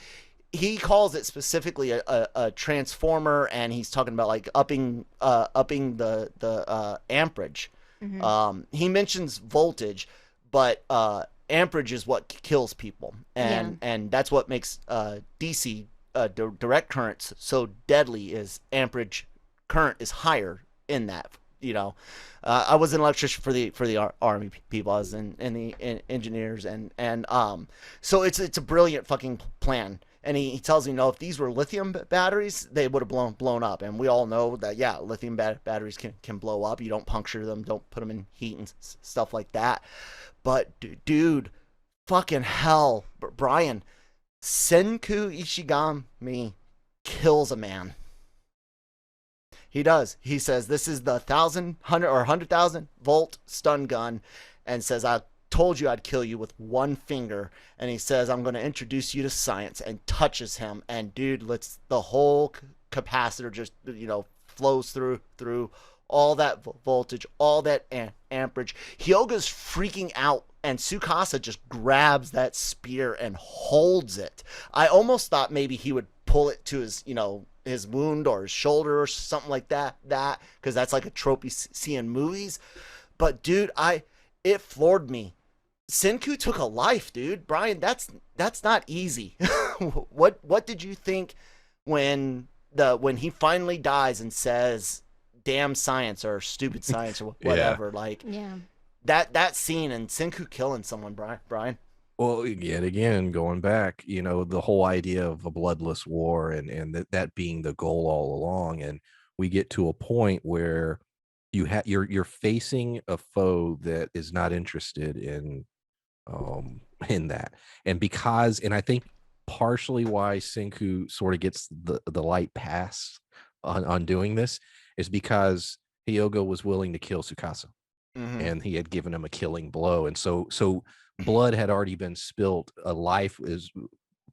he calls it specifically a transformer, and he's talking about like upping the amperage. Mhm. He mentions voltage, but amperage is what kills people, and that's what makes DC direct currents so deadly. Is amperage current is higher in that. I was an electrician for the army people. I was in the engineers, and so it's a brilliant fucking plan. And he tells me, if these were lithium batteries, they would have blown up. And we all know that, lithium batteries can blow up. You don't puncture them, don't put them in heat and stuff like that. But, dude, fucking hell, Brian, Senku Ishigami kills a man. He does. He says, this is the 100,000 volt stun gun, and says, I told you I'd kill you with one finger. And he says, I'm going to introduce you to science, and touches him. And dude, the whole capacitor just, flows through all that voltage, all that amperage. Hyoga's freaking out, and Tsukasa just grabs that spear and holds it. I almost thought maybe he would pull it to his wound or his shoulder or something like that, because that's like a trope you see in movies. But dude, it floored me. Senku took a life, dude. Brian, that's not easy. What did you think when he finally dies and says, "Damn science" or "stupid science" or whatever? That scene and Senku killing someone, Brian. Well, yet again, going back, the whole idea of a bloodless war and that being the goal all along, and we get to a point where you're facing a foe that is not interested in that, and I think partially why Senku sort of gets the light pass on doing this is because Hyoga was willing to kill Tsukasa, and he had given him a killing blow, and so blood had already been spilt, a life is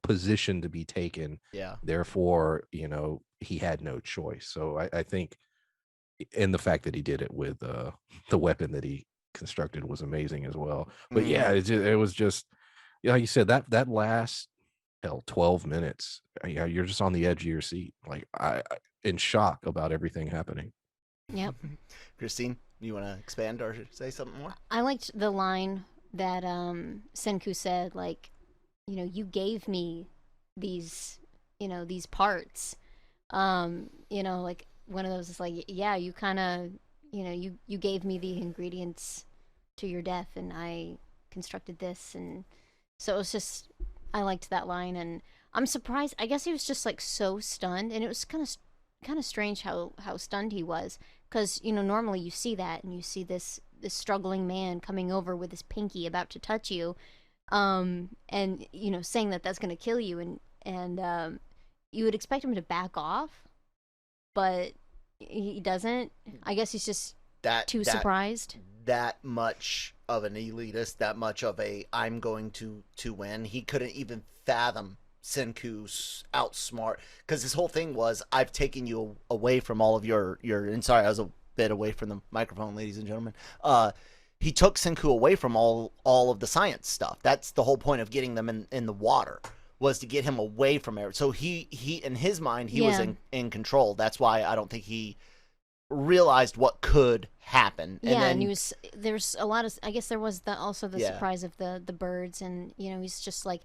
positioned to be taken, therefore he had no choice. So I think, and the fact that he did it with the weapon that he constructed was amazing as well. But it was just, like you said, that last 12 minutes, you're just on the edge of your seat, like I in shock about everything happening. Yep. Christine, you want to expand or say something more? I liked the line that Senku said, like, you gave me these parts, like one of those is like, you kind of, you gave me the ingredients to your death, and I constructed this. And so it was just, I liked that line, and I'm surprised. I guess he was just like so stunned, and it was kind of strange how stunned he was, because normally you see that, and you see this struggling man coming over with his pinky about to touch you, and saying that that's going to kill you, and you would expect him to back off, but he doesn't. I guess he's just too surprised. That much of an elitist, that much of a I'm going to win. He couldn't even fathom Senku's outsmart, because his whole thing was, I've taken you away from all of your and sorry, I was a bit away from the microphone, ladies and gentlemen. He took Senku away from all of the science stuff. That's the whole point of getting them in the water, was to get him away from it. So he in his mind, he was in control. That's why I don't think he realized what could happen. Yeah, then, and there's a lot of, I guess there was also the Yeah. surprise of the birds, and he's just like,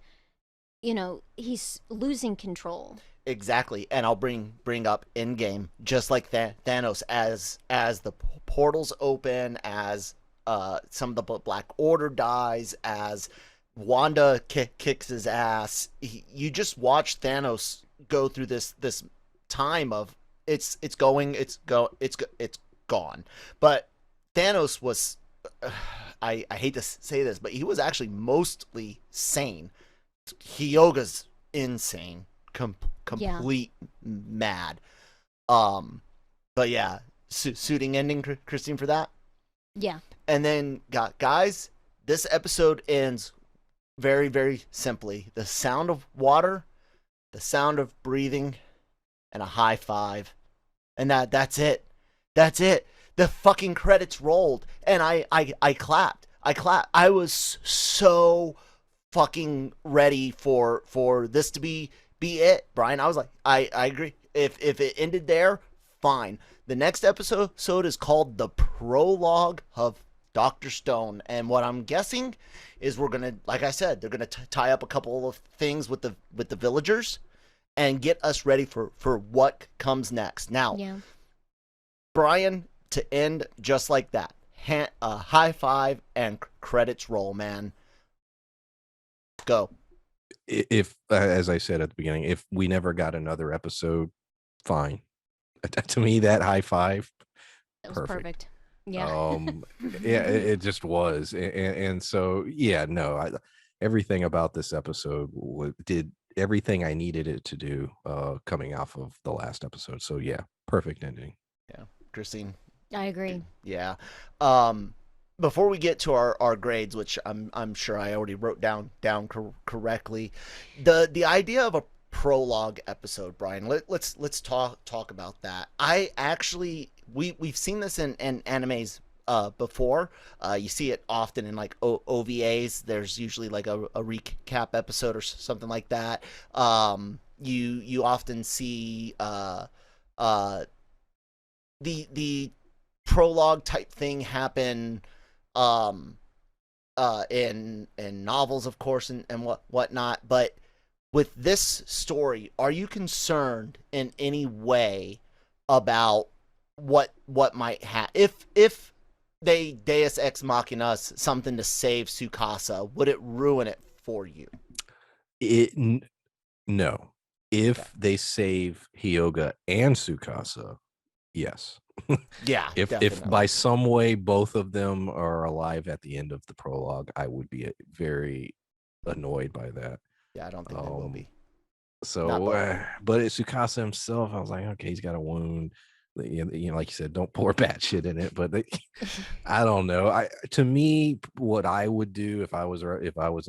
he's losing control. exactly, and I'll bring up in game, just like Thanos, as the portals open, as some of the Black Order dies, as Wanda kicks his ass. You just watch Thanos go through this time of it's gone. But Thanos was, I hate to say this, but he was actually mostly sane. Hyoga's insane, complete mad. But yeah, suiting ending, Christine, for that. Yeah. And then, guys, this episode ends very, very simply. The sound of water, the sound of breathing, and a high five. And that's it. That's it. The fucking credits rolled, and I clapped. I was so fucking ready for this to be it, Brian. I was like, I agree. If it ended there, fine. The next episode is called The Prologue of Dr. Stone, and what I'm guessing is we're gonna, like I said, they're gonna tie up a couple of things with the villagers and get us ready for what comes next. Now, Brian, to end just like that, high five and credits roll, man. Go. If, as I said at the beginning, if we never got another episode, fine. To me, that high five, That was perfect. Yeah. Yeah, it just was, and so no, everything about this episode did everything I needed it to do, coming off of the last episode. So yeah, perfect ending. Yeah, Christine. I agree. Yeah. Before we get to our grades, which I'm sure I already wrote down correctly, the idea of a prologue episode, Brian. Let's talk about that. I actually we've seen this in animes before. You see it often in like OVAs. There's usually like a recap episode or something like that. You often see the prologue type thing happen in novels, of course, and whatnot. But with this story, are you concerned in any way about what might happen if they Deus Ex Machina us something to save Tsukasa? Would it ruin it for you? No. If they save Hyoga and Tsukasa, yes. Yeah. If by some way both of them are alive at the end of the prologue, I would be very annoyed by that. Yeah, I don't think they will be. So, but Tsukasa himself, I was like, okay, he's got a wound. Like you said, don't pour bad shit in it. But I don't know. To me, what I would do if I was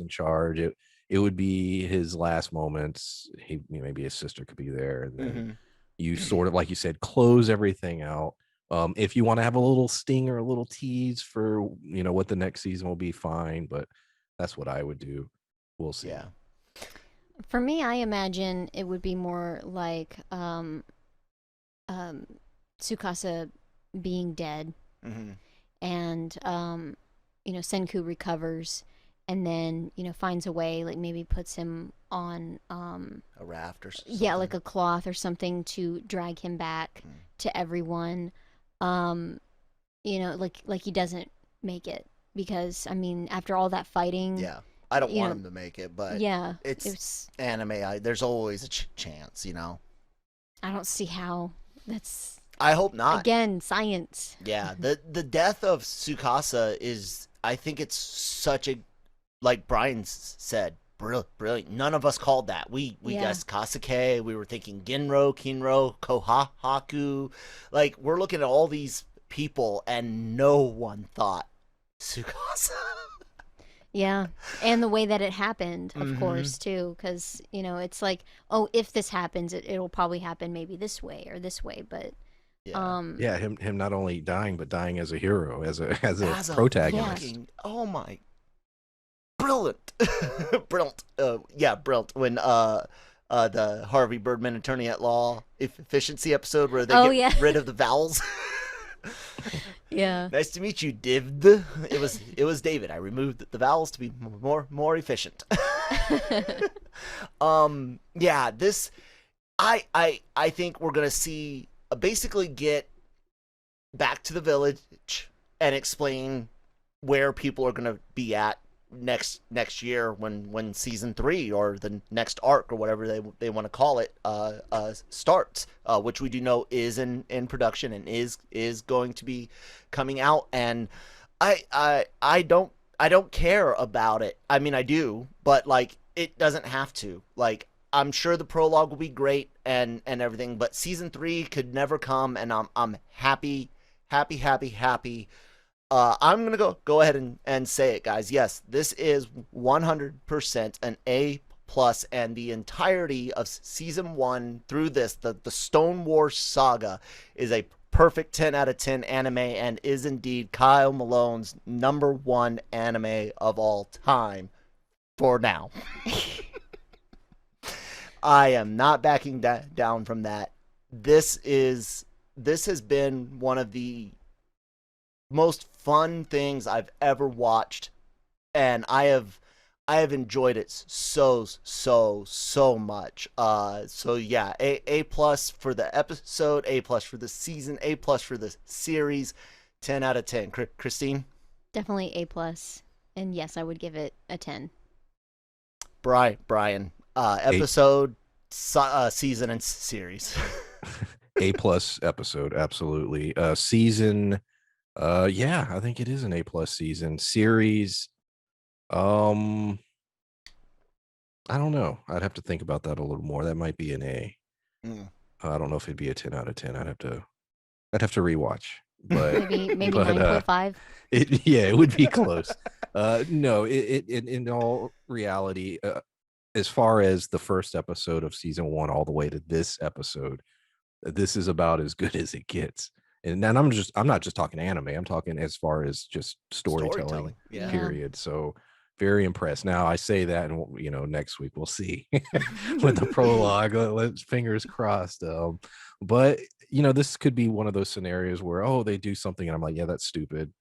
in charge, it would be his last moments. Maybe his sister could be there, and then you sort of, like you said, close everything out. If you want to have a little sting or a little tease for what the next season will be, fine. But that's what I would do. We'll see. Yeah. For me, I imagine it would be more like Tsukasa being dead, and Senku recovers, and then finds a way, like maybe puts him on a raft or something. Yeah, like a cloth or something to drag him back to everyone. Like he doesn't make it, because after all that fighting. Yeah. I don't want him to make it, but it's anime. There's always a chance, I don't see how. I hope not. Again, science. Yeah, the death of Tsukasa is, I think it's such a, like Brian said, brilliant. None of us called that. We guessed Kasuke. We were thinking Genro, Kinro, Kohaku. Like, we're looking at all these people, and no one thought Tsukasa. Yeah, and the way that it happened, of course, too, because it's like, oh, if this happens, it'll probably happen maybe this way or this way, but him not only dying, but dying as a hero, as a protagonist. Oh my, brilliant, brilliant, brilliant. When the Harvey Birdman Attorney at Law efficiency episode where they get rid of the vowels. Yeah. Nice to meet you, Divd. It was David. I removed the vowels to be more efficient. Yeah, this I think we're gonna see basically get back to the village and explain where people are gonna be at next year when season 3 or the next arc or whatever they want to call it starts, which we do know is in production and is going to be coming out. And I don't care about it. I mean, I do, but like it doesn't have to. Like, I'm sure the prologue will be great and everything, but season 3 could never come, and I'm happy. I'm gonna go ahead and say it, guys. Yes, this is 100% an A plus, and the entirety of season 1 through this, the Stone Wars saga, is a perfect 10 out of 10 anime, and is indeed Kyle Malone's #1 anime of all time for now. I am not backing down from that. This has been one of the most fun things I've ever watched, and I have enjoyed it so much. So yeah, A plus for the episode, A plus for the season, A plus for the series, 10 out of 10. Christine? Definitely A plus, and yes, I would give it a 10. Brian, episode, season, and series. A plus episode, absolutely. Season, yeah, I think it is an A plus season. Series, I don't know. I'd have to think about that a little more. That might be an A. I don't know if it'd be a 10 out of 10. I'd have to rewatch. But Maybe but, 9.5. It would be close. No, it in all reality, as far as the first episode of season 1 all the way to this episode, this is about as good as it gets. And then I'm not just talking anime. I'm talking as far as just storytelling. Yeah. Period. So very impressed. Now I say that, and next week we'll see with the prologue. Let's fingers crossed. But this could be one of those scenarios where they do something and I'm like, yeah, that's stupid.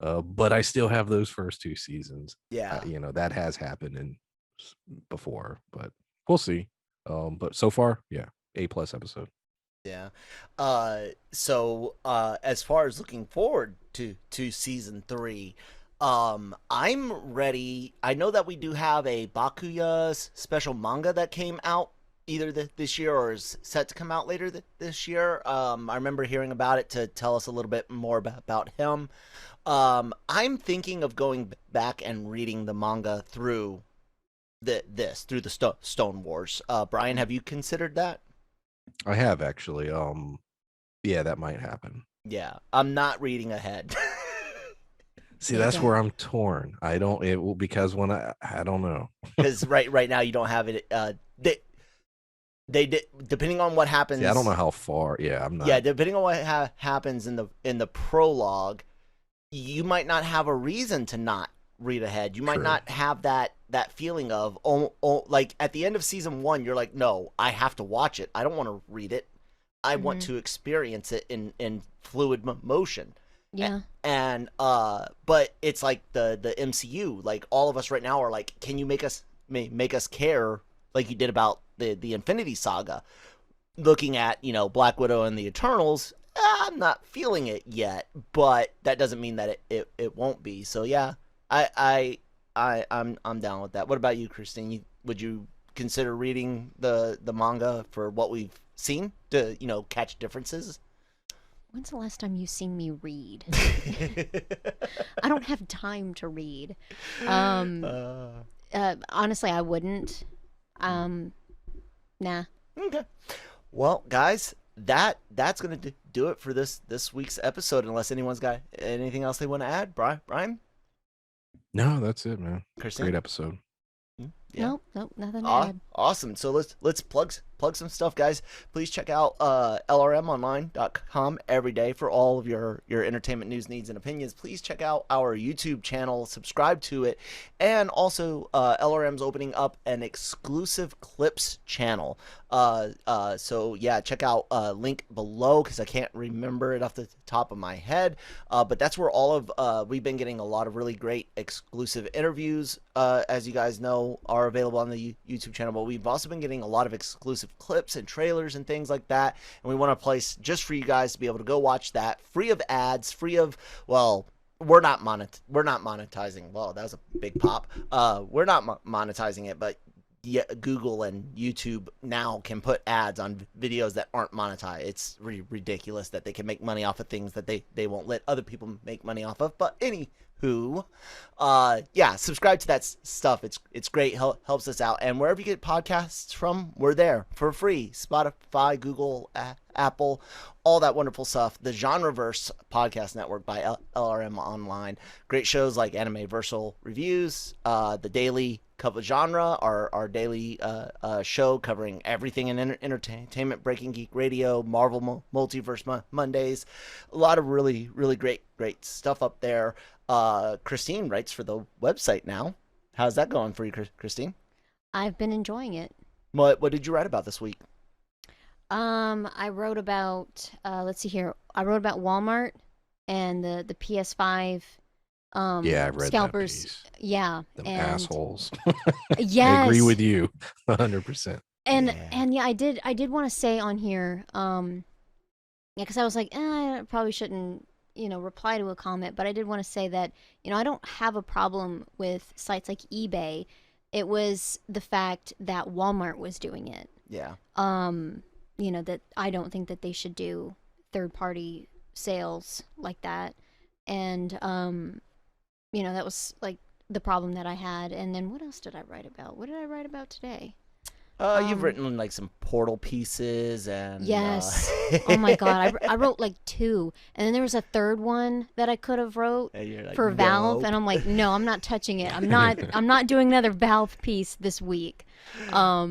But I still have those first 2 seasons. Yeah. That has happened before, but we'll see. But so far, yeah, A plus episode. Yeah. So as far as looking forward to season 3, I'm ready. I know that we do have a Bakuya special manga that came out either this year or is set to come out later this year. I remember hearing about it to tell us a little bit more about him. I'm thinking of going back and reading the manga through the Stone Wars. Brian, have you considered that? I have actually. Yeah, that might happen. Yeah, I'm not reading ahead. See, that's where I'm torn. I don't. It will because when I don't know. Because right now you don't have it. They depending on what happens. Yeah, I don't know how far. Yeah, I'm not. Yeah, depending on what happens in the prologue, you might not have a reason to not read ahead. You might not have that feeling of like at the end of season 1, you're like, no, I have to watch it. I don't want to read it. I want to experience it in fluid motion. Yeah. And but it's like the MCU, like all of us right now are like, can you make us care like you did about the Infinity Saga? Looking at, Black Widow and the Eternals, I'm not feeling it yet, but that doesn't mean that it won't be. So yeah, I'm down with that. What about you, Christine? Would you consider reading the manga for what we've seen to catch differences? When's the last time you've seen me read? I don't have time to read. Honestly, I wouldn't. Nah. Okay. Well, guys, that's gonna do it for this week's episode. Unless anyone's got anything else they want to add, Brian. No, that's it, man. Christine? Great episode. Yeah. Nope, nothing to add. Awesome. So let's plug plug some stuff, guys. Please check out LRMonline.com every day for all of your entertainment news, needs, and opinions. Please check out our YouTube channel, subscribe to it, and also LRM's opening up an exclusive clips channel. So yeah, check out link below because I can't remember it off the top of my head. But that's where all of we've been getting a lot of really great exclusive interviews, as you guys know, are available on the YouTube channel. But we've also been getting a lot of exclusive clips and trailers and things like that. And we want to place just for you guys to be able to go watch that free of ads, free of, well, we're not monetizing. Well, that was a big pop. We're not monetizing it, but yeah, Google and YouTube now can put ads on videos that aren't monetized. It's ridiculous that they can make money off of things that they won't let other people make money off of. But anywho, yeah, subscribe to that stuff. It's great, helps us out. And wherever you get podcasts from, we're there for free. Spotify, Google, Apple, all that wonderful stuff. The Genreverse podcast network by LRM Online. Great shows like Anime-Versal reviews, the Daily Cover Genre, our daily show covering everything in entertainment, Breaking Geek Radio, Marvel Multiverse Mondays. A lot of really, really great stuff up there. Christine writes for the website now. How's that going for you, Christine? I've been enjoying it. What did you write about this week? I wrote about let's see here. I wrote about Walmart and the PS5 Yeah, I read scalpers. that piece. Yeah. Them and assholes. yes. I agree with you 100%. And yeah, I did want to say on here, yeah, because I was like, I probably shouldn't, reply to a comment, but I did want to say that, I don't have a problem with sites like eBay. It was the fact that Walmart was doing it. Yeah. That I don't think that they should do third-party sales like that. And, that was like the problem that I had. And then what else did I write about? What did I write about today? You've written like some Portal pieces and yes. Oh my god, I wrote like 2, and then there was a third one that I could have wrote like, for Valve, and I'm like, no, I'm not touching it. I'm not doing another Valve piece this week. Yeah,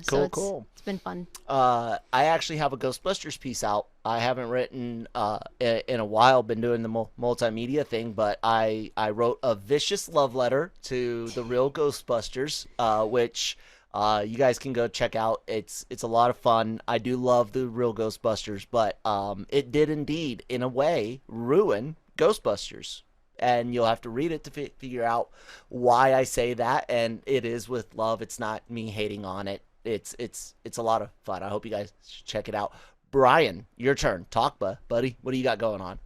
so cool. It's been fun. I actually have a Ghostbusters piece out. I haven't written in a while, been doing the multimedia thing, but I wrote a vicious love letter to the real Ghostbusters, which you guys can go check out. It's a lot of fun. I do love the real Ghostbusters, but it did indeed, in a way, ruin Ghostbusters. And you'll have to read it to figure out why I say that. And it is with love. It's not me hating on it. It's a lot of fun. I hope you guys check it out. Brian, your turn. Talk, buddy. What do you got going on?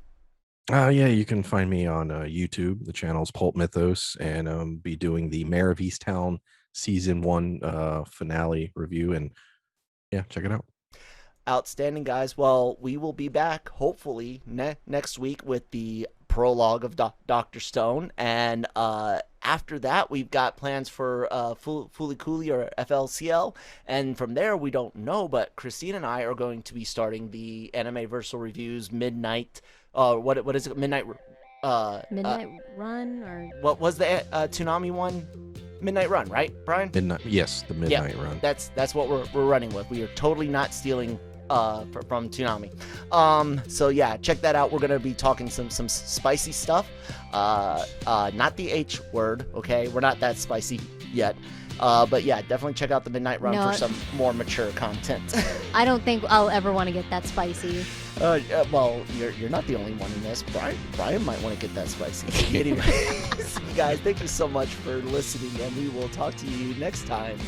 Yeah, you can find me on YouTube. The channel's PulpMythos, and be doing the Mayor of Easttown season 1 finale review. And yeah, check it out. Outstanding, guys. Well, we will be back hopefully next week with the prologue of Dr. Stone, and after that we've got plans for Fooly Cooley or FLCL, and from there we don't know, but Christine and I are going to be starting the Anime-Versal reviews midnight. What is it? Midnight Run, or what was the Toonami one? Midnight Run, right, Brian? Midnight, yes, the Midnight Run. That's what we're running with. We are totally not stealing from Toonami. So yeah, check that out. We're gonna be talking some spicy stuff. Not the H word, okay? We're not that spicy yet. But yeah, definitely check out the Midnight Run for some more mature content. I don't think I'll ever want to get that spicy. Well, you're not the only one in this. Brian might want to get that spicy. Anyway, guys, thank you so much for listening, and we will talk to you next time.